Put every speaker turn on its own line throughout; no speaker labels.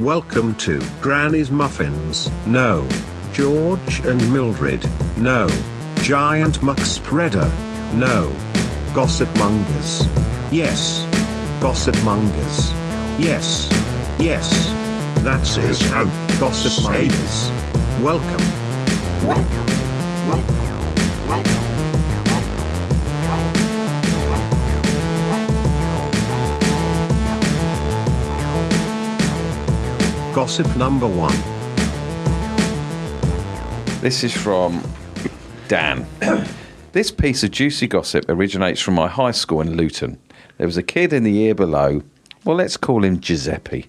Welcome to Granny's Muffins. No. George and Mildred. No. Giant Muck Spreader. No. Gossipmongers. Yes. Gossipmongers. Yes. Yes. That's it. Gossipmongers. Welcome. Gossip number 1.
This is from Dan. This piece of juicy gossip originates from my high school in Luton. There was a kid in the year below. Well, let's call him Giuseppe.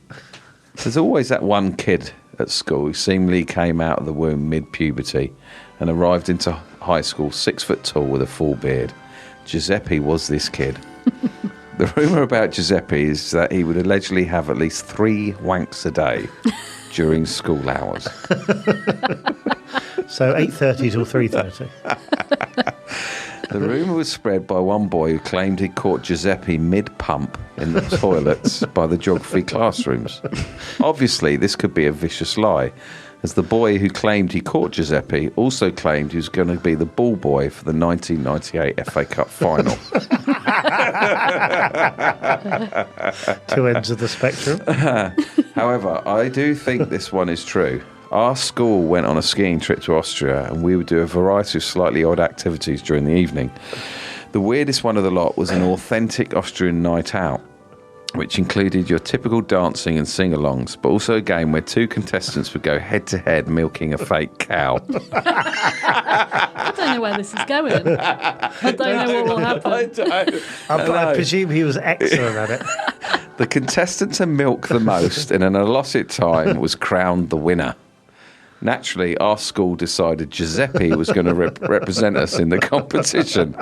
There's always that one kid at school who seemingly came out of the womb mid-puberty and arrived into high school 6 foot tall with a full beard. Giuseppe was this kid. The rumour about Giuseppe is that he would allegedly have at least 3 wanks a day during school hours.
So 8:30 till 3:30.
The rumour was spread by one boy who claimed he caught Giuseppe mid-pump in the toilets by the geography classrooms. Obviously, this could be a vicious lie, as the boy who claimed he caught Giuseppe also claimed he was going to be the ball boy for the 1998 FA Cup final.
Two ends of the spectrum.
However, I do think this one is true. Our school went on a skiing trip to Austria and we would do a variety of slightly odd activities during the evening. The weirdest one of the lot was an authentic Austrian night out, which included your typical dancing and sing-alongs, but also a game where 2 contestants would go head-to-head milking a fake cow.
I don't know where this is going. I don't know what will happen.
I presume he was excellent at it.
The contestant to milk the most in an allotted time was crowned the winner. Naturally, our school decided Giuseppe was going to represent us in the competition.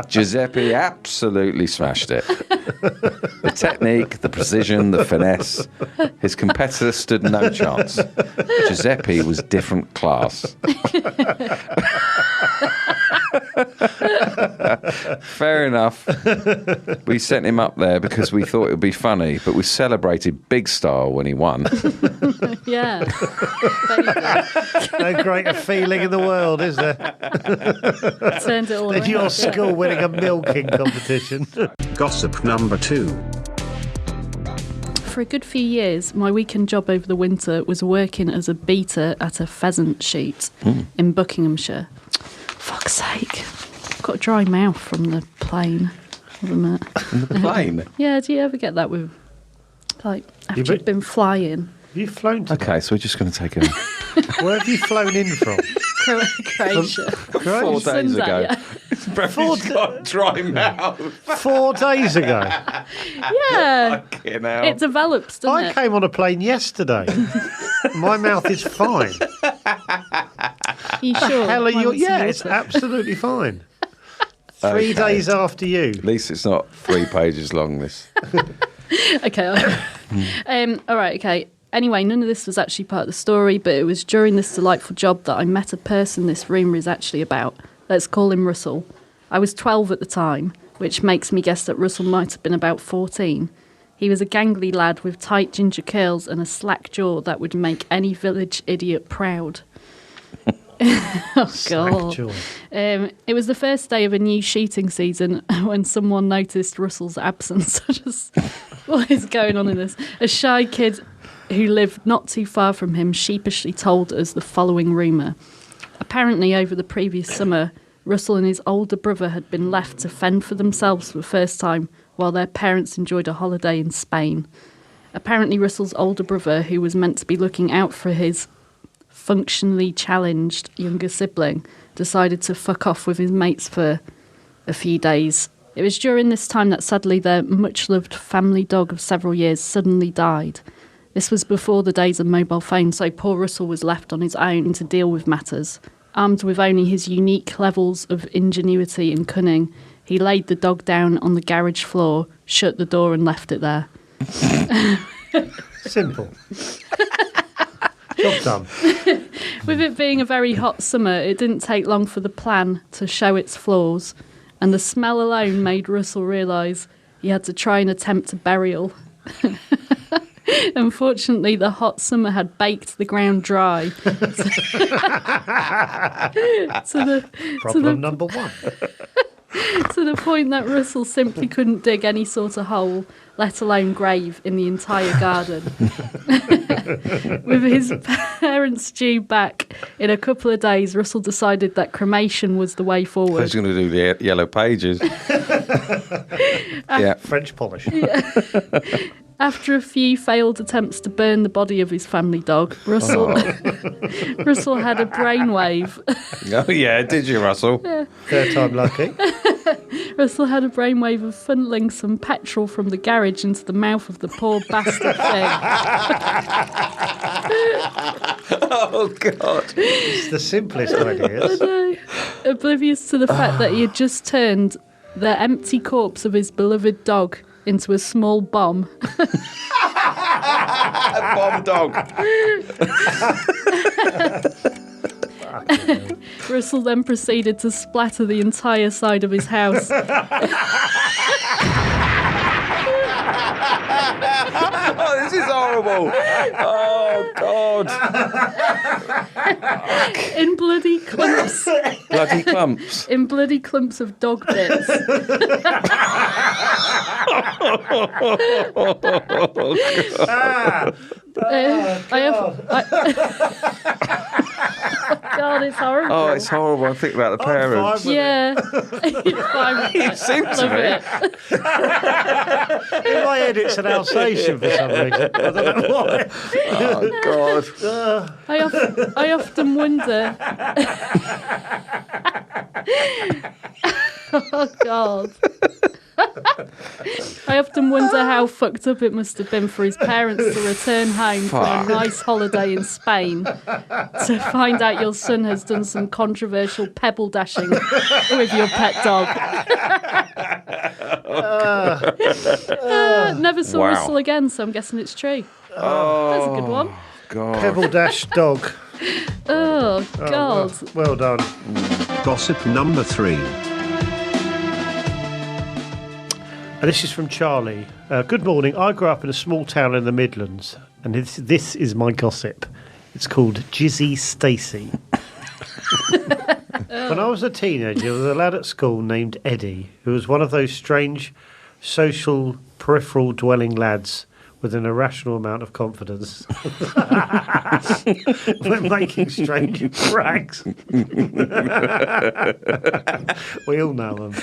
Giuseppe absolutely smashed it. The technique, the precision, the finesse. His competitor stood no chance. Giuseppe was different class. Fair enough. We sent him up there because we thought it would be funny, but we celebrated big style when he won.
Yeah.
No greater feeling in the world, is there?
Turned it all
Than your
around.
school winning a milking competition.
Gossip number 2.
For a good few years, my weekend job over the winter was working as a beater at a pheasant shoot in Buckinghamshire. Fuck's sake. I've got a dry mouth from the plane. From
In the plane?
Yeah, do you ever get that with, like, after you've been flying?
Have you flown to
Okay, so we're just going to take a...
Where have you flown in from?
Croatia.
4 days
Sunday,
ago.
yeah.
He's got dry mouth.
4 days ago.
Yeah.
Fucking hell.
It develops, doesn't
I
it?
came on a plane yesterday. My mouth is fine.
You sure?
Hell are you?
Once
Yeah,
more.
it's absolutely fine. 3
Okay.
days after you.
At least it's not 3 pages long, this.
Okay. All right, okay. Anyway, none of this was actually part of the story, but it was during this delightful job that I met a person this rumour is actually about. Let's call him Russell. I was 12 at the time, which makes me guess that Russell might have been about 14. He was a gangly lad with tight ginger curls and a slack jaw that would make any village idiot proud. Oh, God.
Jaw.
It was the first day of a new shooting season when someone noticed Russell's absence. What is going on in this? A shy kid who lived not too far from him sheepishly told us the following rumour. Apparently, over the previous summer, Russell and his older brother had been left to fend for themselves for the first time while their parents enjoyed a holiday in Spain. Apparently, Russell's older brother, who was meant to be looking out for his functionally challenged younger sibling, decided to fuck off with his mates for a few days. It was during this time that sadly their much-loved family dog of several years suddenly died. This was before the days of mobile phones, so poor Russell was left on his own to deal with matters. Armed with only his unique levels of ingenuity and cunning, he laid the dog down on the garage floor, shut the door and left it there.
Simple. Job done.
With it being a very hot summer, it didn't take long for the plan to show its flaws, and the smell alone made Russell realise he had to try and attempt a burial. Unfortunately, the hot summer had baked the ground dry.
Problem number one.
To the point that Russell simply couldn't dig any sort of hole, let alone grave, in the entire garden. With his parents due back in a couple of days, Russell decided that cremation was the way
I
forward.
was going to do the yellow pages. Yeah.
French polish.
After a few failed attempts to burn the body of his family dog, Russell Russell had a brainwave.
Oh, yeah, did you, Russell?
Third time lucky.
Russell had a brainwave of funneling some petrol from the garage into the mouth of the poor bastard thing.
Oh, God.
It's the simplest ideas.
Oblivious to the fact that he had just turned the empty corpse of his beloved dog into a small bomb.
Bomb dog.
Russell then proceeded to splatter the entire side of his house.
Oh, this is horrible. Oh, God.
In bloody clumps.
Bloody clumps.
In bloody clumps of dog bits. God, it's horrible.
Oh, it's horrible. I think about the parents.
Yeah. You're fine with
You
it.
seem to
Love
be.
it.
In my head, it's an Alsatian for some reason. I don't know why.
Oh, God.
I often wonder. Oh, God. I often wonder how fucked up it must have been for his parents to return home from a nice holiday in Spain to find out your son has done some controversial pebble dashing with your pet dog. Never saw
Wow.
Russell again, so I'm guessing it's true. That's a good one.
God.
Pebble Dash dog.
Oh, God.
Well done.
Gossip number 3.
And this is from Charlie. Good morning. I grew up in a small town in the Midlands, and this is my gossip. It's called Jizzy Stacey. When I was a teenager, there was a lad at school named Eddie, who was one of those strange social peripheral dwelling lads with an irrational amount of confidence when making strange pranks. We all know them.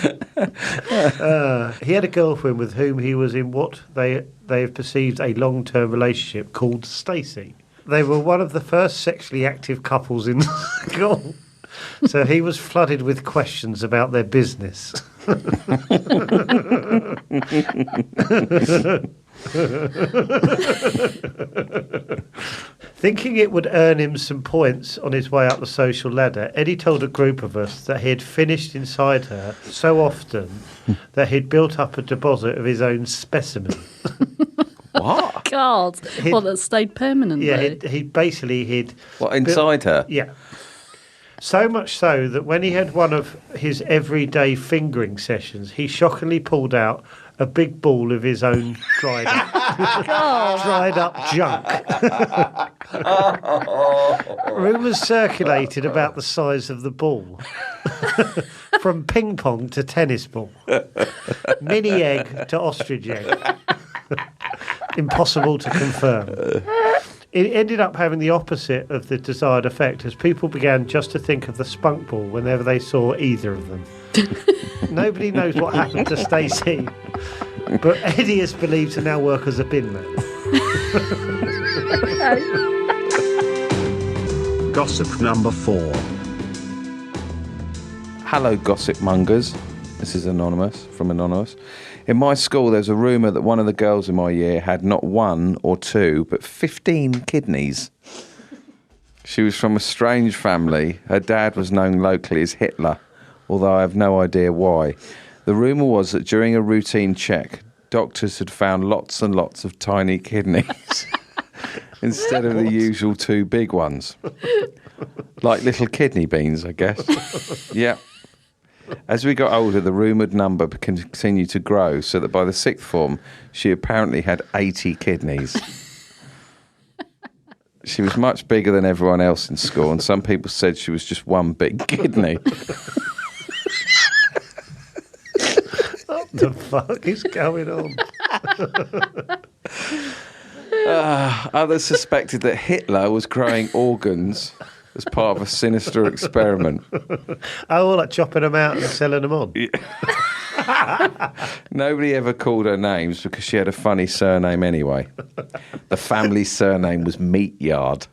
He had a girlfriend with whom he was in what they have perceived a long-term relationship called Stacey. They were one of the first sexually active couples in school, so he was flooded with questions about their business. Thinking it would earn him some points on his way up the social ladder, Eddie told a group of us that he had finished inside her so often that he'd built up a deposit of his own specimen.
What?
God. Well, that stayed permanently.
Yeah, he'd
What, inside her?
Yeah. So much so that when he had one of his everyday fingering sessions, he shockingly pulled out a big ball of his own dried up junk. Rumours circulated about the size of the ball. From ping pong to tennis ball. Mini egg to ostrich egg. Impossible to confirm. It ended up having the opposite of the desired effect, as people began just to think of the spunk ball whenever they saw either of them. Nobody knows what happened to Stacey, but Eddie is believed to now work as a bin man.
Gossip number 4.
Hello, Gossipmongers. This is from Anonymous. In my school, there's a rumour that one of the girls in my year had not 1 or 2, but 15 kidneys. She was from a strange family. Her dad was known locally as Hitler, although I have no idea why. The rumour was that during a routine check, doctors had found lots and lots of tiny kidneys instead of the usual 2 big ones. Like little kidney beans, I guess. Yeah. As we got older, the rumoured number continued to grow, so that by the 6th form, she apparently had 80 kidneys. She was much bigger than everyone else in school, and some people said she was just one big kidney.
What the fuck is going on?
Others suspected that Hitler was growing organs as part of a sinister experiment.
Oh, like chopping them out and selling them on.
Nobody ever called her names because she had a funny surname anyway. The family surname was Meat Yard.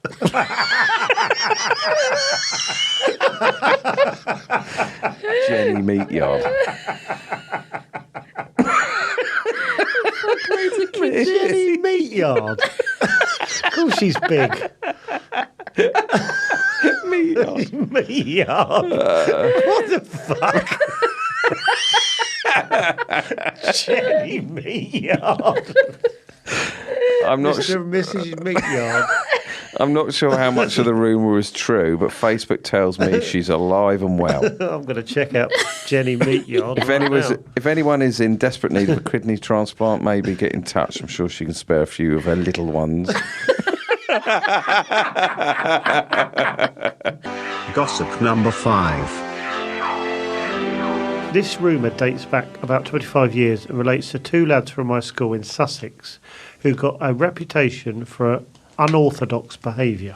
Jenny Meat Yard.
Jenny Meat Yard. Of course she's big.
Meat Yard.
Meat Yard. What the fuck? Jenny Meat Yard.
I'm not
Mr. and Mrs. Meat Yard.
I'm not sure how much of the rumour is true, but Facebook tells me she's alive and well.
I'm going to check out Jenny Meat Yard.
If anyone is in desperate need of a kidney transplant, maybe get in touch. I'm sure she can spare a few of her little ones.
Gossip number 5.
This rumour dates back about 25 years and relates to two lads from my school in Sussex who got a reputation for unorthodox behaviour.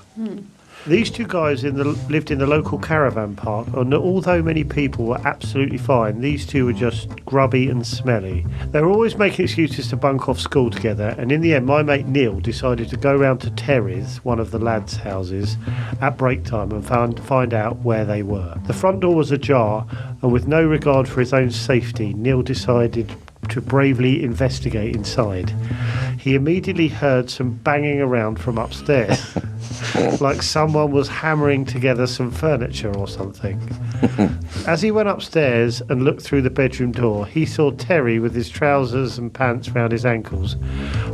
These two guys lived in the local caravan park, and although many people were absolutely fine, these two were just grubby and smelly. They were always making excuses to bunk off school together, and in the end my mate Neil decided to go round to Terry's, one of the lads' houses, at break time and find out where they were. The front door was ajar, and with no regard for his own safety, Neil decided to bravely investigate inside. He immediately heard some banging around from upstairs, like someone was hammering together some furniture or something. As he went upstairs and looked through the bedroom door, he saw Terry with his trousers and pants round his ankles,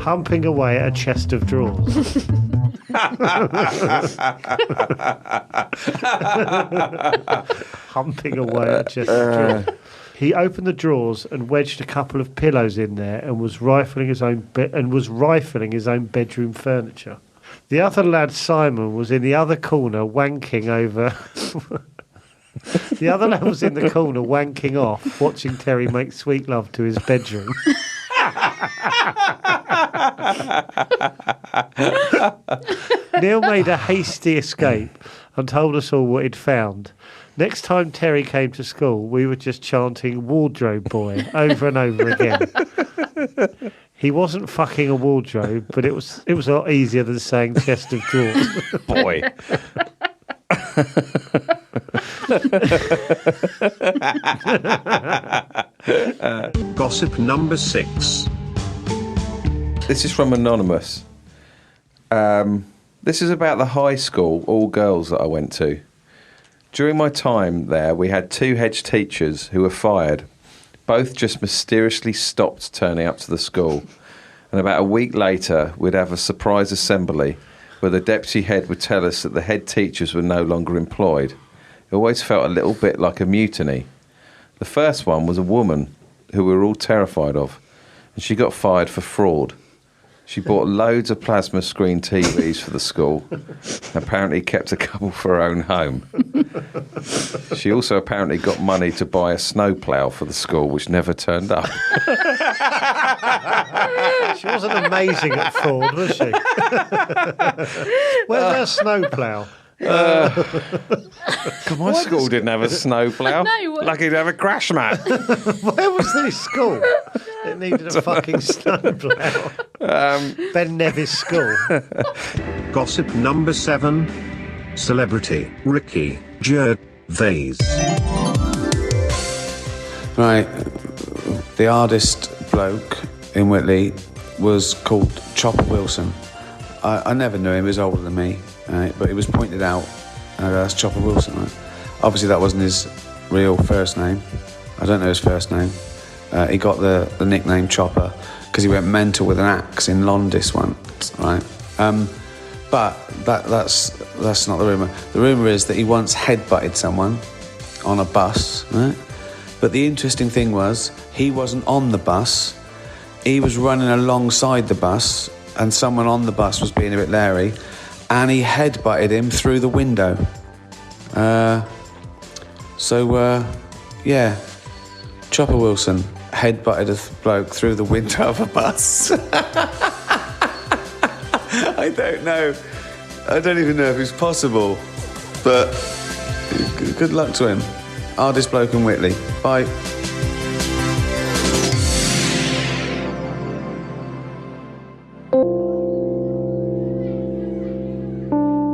humping away at a chest of drawers. Humping away at a chest of drawers. He opened the drawers and wedged a couple of pillows in there and was rifling his own bedroom furniture. The other lad, Simon, was in the other corner wanking over. The other lad was in the corner wanking off, watching Terry make sweet love to his bedroom. Neil made a hasty escape and told us all what he'd found. Next time Terry came to school, we were just chanting "Wardrobe Boy" over and over again. He wasn't fucking a wardrobe, but it was a lot easier than saying chest of drawers.
Boy.
Gossip number 6.
This is from Anonymous. This is about the high school, all girls, that I went to. During my time there, we had two head teachers who were fired. Both just mysteriously stopped turning up to the school. And about a week later, we'd have a surprise assembly where the deputy head would tell us that the head teachers were no longer employed. It always felt a little bit like a mutiny. The first one was a woman who we were all terrified of, and she got fired for fraud. She bought loads of plasma screen TVs for the school, and apparently kept a couple for her own home. She also apparently got money to buy a snowplough for the school, which never turned up.
She wasn't amazing at fraud, was she? Where's her snowplough?
My school didn't have a snowplough.
No,
Lucky to have a crash mat.
Where was this school? It needed a fucking snowplow. Ben Nevis School.
Gossip number 7. Celebrity Ricky Gervais.
Right, the hardest bloke in Whitley was called Chopper Wilson. I never knew him, he was older than me, right, but it was pointed out, and I go, that's Chopper Wilson, right? Obviously that wasn't his real first name. I don't know his first name. He got the nickname Chopper because he went mental with an axe in Londis once, right? But that's not the rumour. The rumour is that he once headbutted someone on a bus, right? But the interesting thing was, he wasn't on the bus. He was running alongside the bus, and someone on the bus was being a bit leery, and he headbutted him through the window. Yeah, Chopper Wilson headbutted a bloke through the window of a bus. I don't know. I don't even know if it's possible, but good luck to him. Hardest bloke in Whitley. Bye.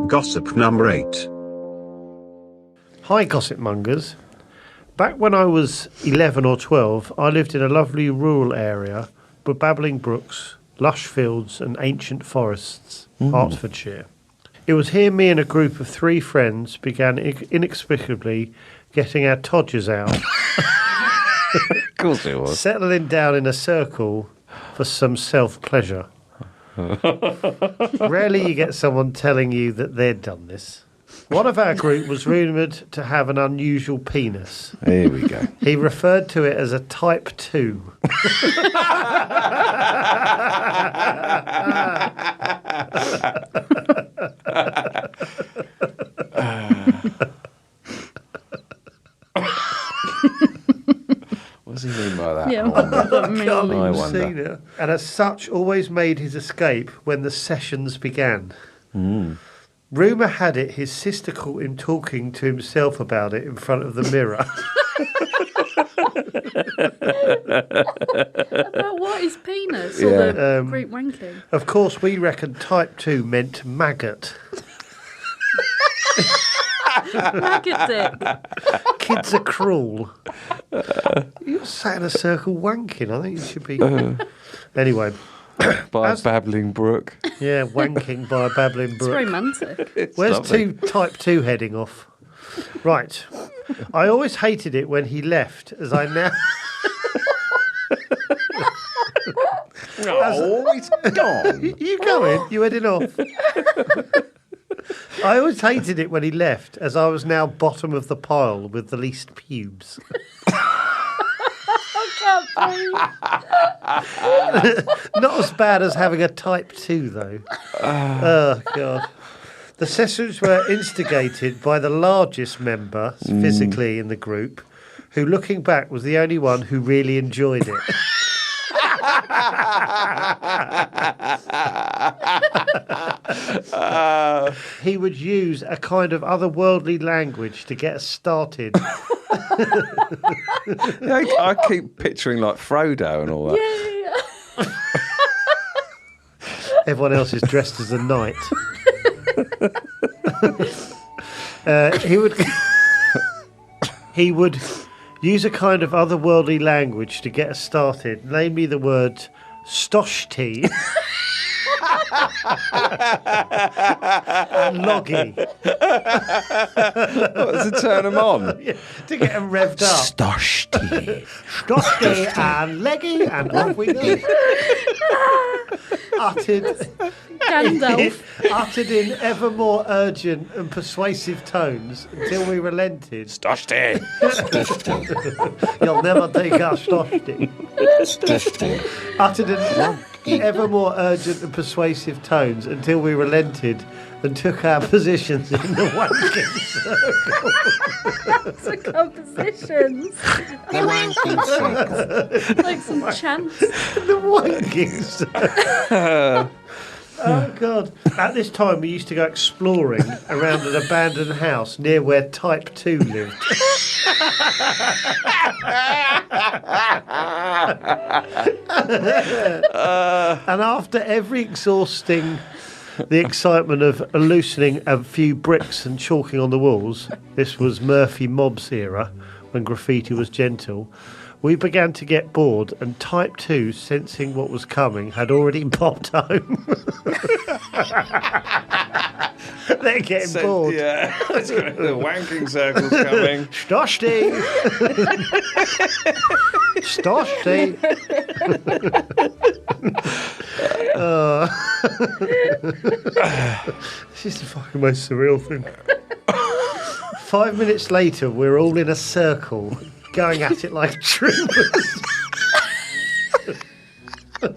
Gossip number 8.
Hi, Gossipmongers. Back when I was 11 or 12, I lived in a lovely rural area with babbling brooks, lush fields and ancient forests, Hertfordshire. It was here me and a group of 3 friends began inexplicably getting our todgers out.
Of course it was.
Settling down in a circle for some self-pleasure. Rarely you get someone telling you that they'd done this. One of our group was rumoured to have an unusual penis.
Here we go.
He referred to it as a type 2.
What does he mean by that?
Yeah,
I
what
wonder.
does that mean?
I wonder.
Seen it. And as such, always made his escape when the sessions began. Rumour had it his sister caught him talking to himself about it in front of the mirror.
About what is penis
Yeah.
or the group wanking?
Of course, we reckon type 2 meant maggot.
Maggot dick.
Kids are cruel. You're sat in a circle wanking. I think you should be... Anyway,
By a babbling brook.
yeah, wanking by a babbling
It's
brook.
romantic.
Where's
lovely.
type 2 heading off? Right. I always hated it when he left, as I now...
Oh, he's gone.
You going? You heading off? I always hated it when he left, as I was now bottom of the pile with the least pubes. Not as bad as having a type 2, though. Oh, God. The sessions were instigated by the largest member physically in the group, who, looking back, was the only one who really enjoyed it. He would use a kind of otherworldly language to get us started.
Yeah, I keep picturing like Frodo and all that.
Everyone else is dressed as a knight. He would use a kind of otherworldly language to get us started, namely the word Shoshty and Loggy.
What, to turn them on?
Yeah, to get them revved up.
Shoshty.
Shoshty and Leggy, and off we go.
Gandalf.
Uttered in ever more urgent and persuasive tones until we relented.
Shoshty.
You'll never take our Shoshty. Uttered in ever more urgent and persuasive tones until we relented and took our positions in the wanking circle.
So compositions.
The wanking circle.
Like some chants.
The wanking circle. Oh, God. At this time, we used to go exploring around an abandoned house near where Type 2 lived. And after every exhausting the excitement of loosening a few bricks and chalking on the walls, this was Murphy Mob's era, when graffiti was gentle, we began to get bored, and Type 2, sensing what was coming, had already popped home. They're getting bored.
Yeah, the wanking circle's coming.
Shoshty! Shoshty! This is the fucking most surreal thing. 5 minutes later, we're all in a circle, going at it like troopers. To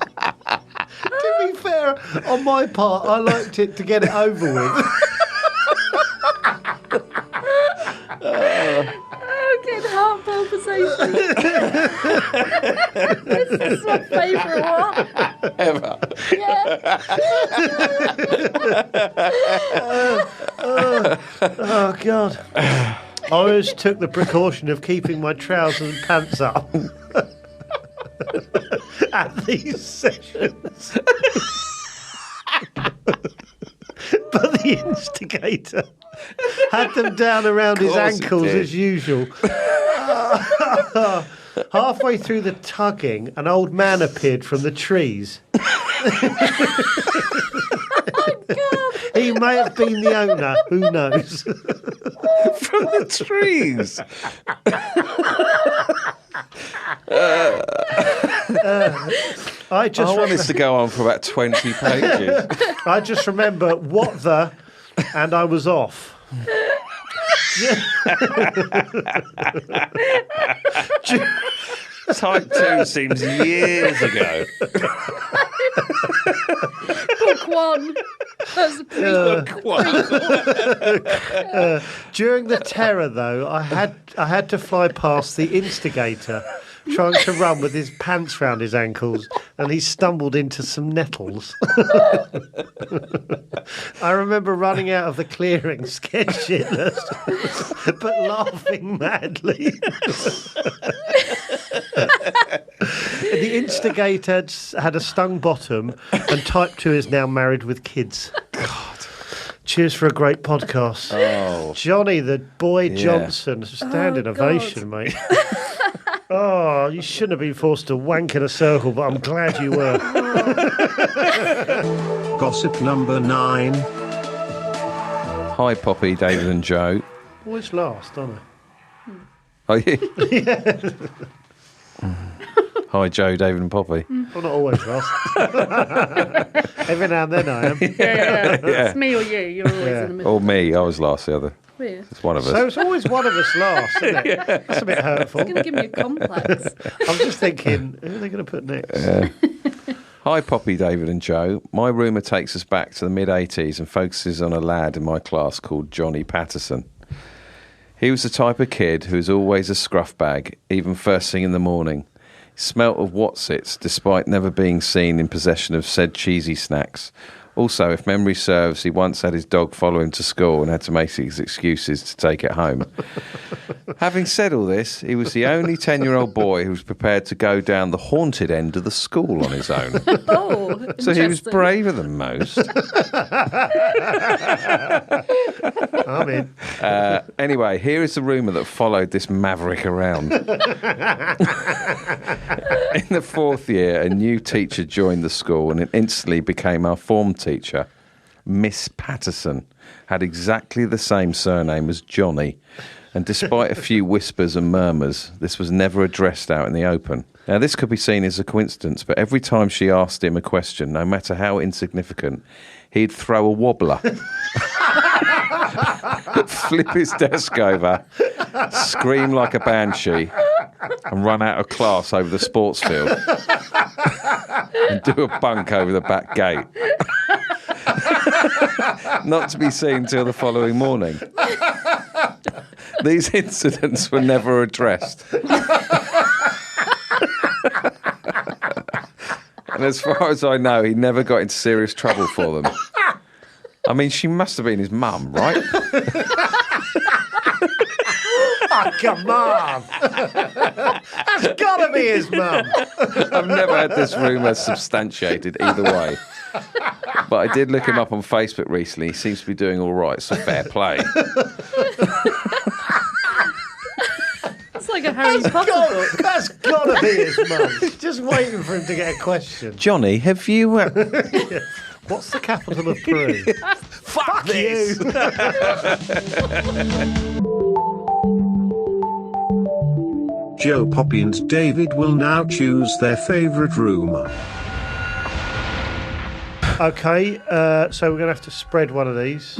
be fair, on my part, I liked it to get it over with.
Oh, getting heart palpitations. This is my favourite one.
Ever.
Yeah.
Oh, God. I always took the precaution of keeping my trousers and pants up at these sessions. But the instigator had them down around his ankles as usual. Halfway through the tugging, an old man appeared from the trees. He may have been the owner, who knows?
From the trees.
I
want this to go on for about 20 pages.
I just remember what the, and I was off.
Type 2 seems years ago.
Book one. That's a prequel.
During the terror, though, I had to fly past the instigator, trying to run with his pants round his ankles, and he stumbled into some nettles. I remember running out of the clearing scared shitless, but laughing madly. The instigator had a stung bottom, and Type 2 is now married with kids. God. Cheers for a great podcast.
Oh.
Johnny, the boy Johnson, standing ovation, mate. Oh, you shouldn't have been forced to wank in a circle, but I'm glad you were.
Gossip number 9.
Hi, Poppy, David and Joe.
Always last, aren't I?
Are you? Yeah. Hi, Joe, David and Poppy.
Well, not always last. Every now and then I am.
Yeah. It's me or you. You're always in the middle.
Or me. I was last the other.
Yeah.
It's one of us.
So it's always one of us last, isn't it? That's a bit hurtful.
It's going to give me a complex.
I'm just thinking, who are they going to put next?
Hi, Poppy, David and Joe. My rumour takes us back to the mid-80s and focuses on a lad in my class called Johnny Patterson. He was the type of kid who was always a scruff bag, even first thing in the morning. He smelt of Watsits, despite never being seen in possession of said cheesy snacks. Also, if memory serves, he once had his dog follow him to school and had to make his excuses to take it home. Having said all this, he was the only 10-year-old boy who was prepared to go down the haunted end of the school on his own.
Oh,
so he was braver than most.
I'm in.
Anyway, here is the rumour that followed this maverick around. In the 4th year, a new teacher joined the school and it instantly became our form teacher. Miss Patterson had exactly the same surname as Johnny, and despite a few whispers and murmurs, this was never addressed out in the open. Now, this could be seen as a coincidence, but every time she asked him a question, no matter how insignificant, he'd throw a wobbler, flip his desk over, scream like a banshee, and run out of class over the sports field, and do a bunk over the back gate. Not to be seen till the following morning. These incidents were never addressed. And as far as I know, he never got into serious trouble for them. I mean, she must have been his mum, right?
Oh, come on. That's got to be his mum.
I've never had this rumour substantiated either way. But I did look him up on Facebook recently. He seems to be doing all right, so fair play.
It's like a Harry Potter book.
That's got to be his mum. Just waiting for him to get a question.
Johnny, have you...
What's the capital of Peru?
Fuck this!
Joe, Poppy and David will now choose their favourite rumour.
Okay, so we're going to have to spread one of these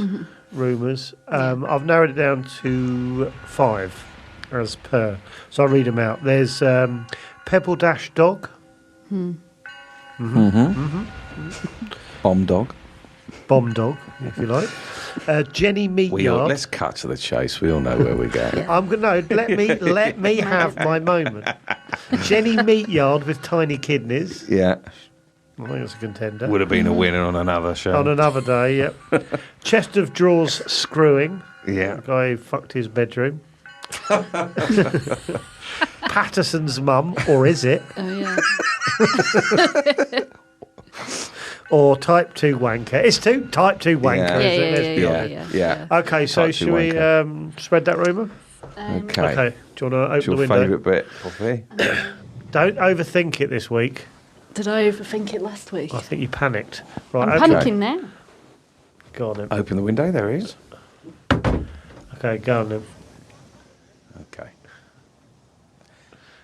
rumours. I've narrowed it down to 5 as per. So I'll read them out. There's Pebble Dash Dog.
Bomb dog.
Bomb dog, if you like. Jenny Meatyard.
Let's cut to the chase. We all know where we're going.
I'm gonna let me have my moment. Jenny Meatyard with tiny kidneys.
Yeah.
I think it's a contender.
Would have been a winner on another show.
On another day, yep. Chest of drawers screwing.
Yeah.
The guy who fucked his bedroom. Patterson's mum, or is it?
Oh, yeah.
Or type 2 wanker. It's type 2 wanker,
Yeah.
is it? Let's be honest.
Yeah.
Okay, so
Type 2
should we spread that rumour?
Okay.
Okay. Do you want to
What's
open
your
the window?
favourite bit, Poppy?
Don't overthink it this week.
Did I overthink it last week?
I think you panicked. Right,
I'm
okay.
panicking now.
Go on then.
Open the window. There he is.
Okay, go on then.
Okay.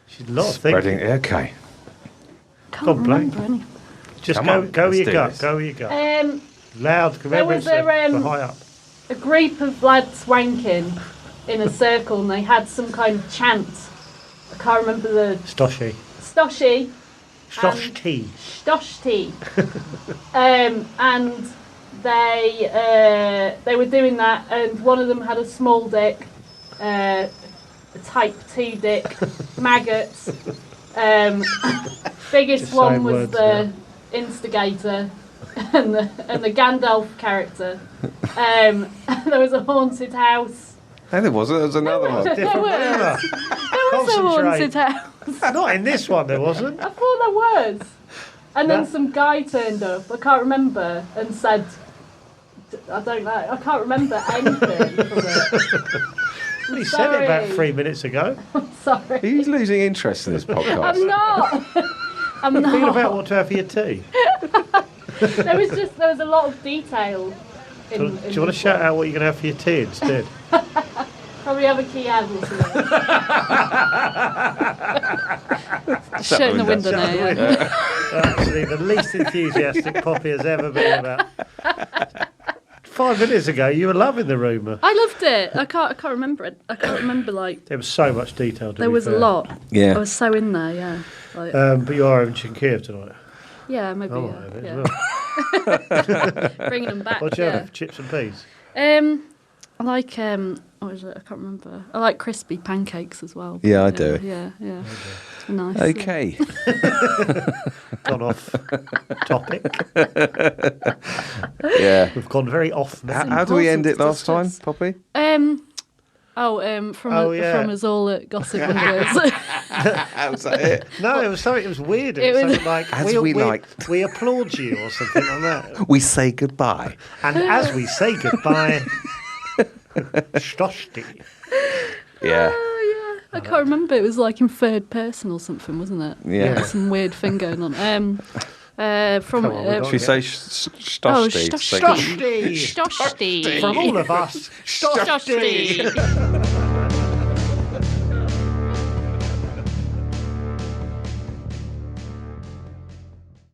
She's a lot of
Spreading.
thinking.
Okay.
Can't
God,
remember
Blake.
any.
Just
Come
go
on,
with
let's
your
do
gut.
this.
Go with your gut. Loud.
There
Remember,
was
it's high up.
a group of lads wanking in a circle, and they had some kind of chant. I can't remember the
Stoshy.
Shoshty.
Shoshty.
Shoshty. And they were doing that, and one of them had a small dick, a type 2 dick, maggots. Biggest
Just
one
saying
was
words,
the instigator and the Gandalf character. There was a haunted house.
No, there wasn't. There was another one.
Different
There
rumour.
There was a haunted house.
Not in this one, there wasn't.
I thought there was. And then
No.
some guy turned up, I can't remember, and said, I don't know, I can't remember anything from it.
Well, he said it about
Sorry.
3 minutes ago.
Sorry.
He's losing interest in this podcast.
I'm not. I'm
Thinking
not.
about what to have for your tea.
There was a lot of detail.
Do you want to shout out what you're going to have for your tea instead?
Probably have a key handle to it. Shutting the window now, yeah.
Actually, the least enthusiastic Poppy has ever been about. 5 minutes ago, you were loving the rumour.
I loved it. I can't remember it. I can't remember, like,
There was so much detail.
there was a lot.
Yeah.
I was so in there, yeah. Like,
But you are having Chinkiv tonight.
yeah, maybe,
I might have it
yeah.
as well.
Bringing them back,
What do you
yeah.
have? Chips and peas?
I like, what is it? I can't remember. I like crispy pancakes as well.
Yeah, I do.
Yeah. Nice.
Okay.
Gone off topic.
Yeah.
We've gone very off now.
How do we end it
Important
last time,
discuss.
Poppy?
Yeah.
us all at Gossipmongers.
How's that it?
No, it was something. It was weird.
It was-
something like
As we liked.
We applaud you or something like that.
We say goodbye.
And as we say goodbye, Shoshty.
Yeah.
Oh, yeah. I can't remember. It was like in third person or something, wasn't it?
Yeah.
Yeah.
Some weird thing going on. From
Come on, we got
Should we say
Oh,
Shoshty?
Shoshty.
Shoshty.
Shoshty.
From all of us, Shoshty.
Shoshty.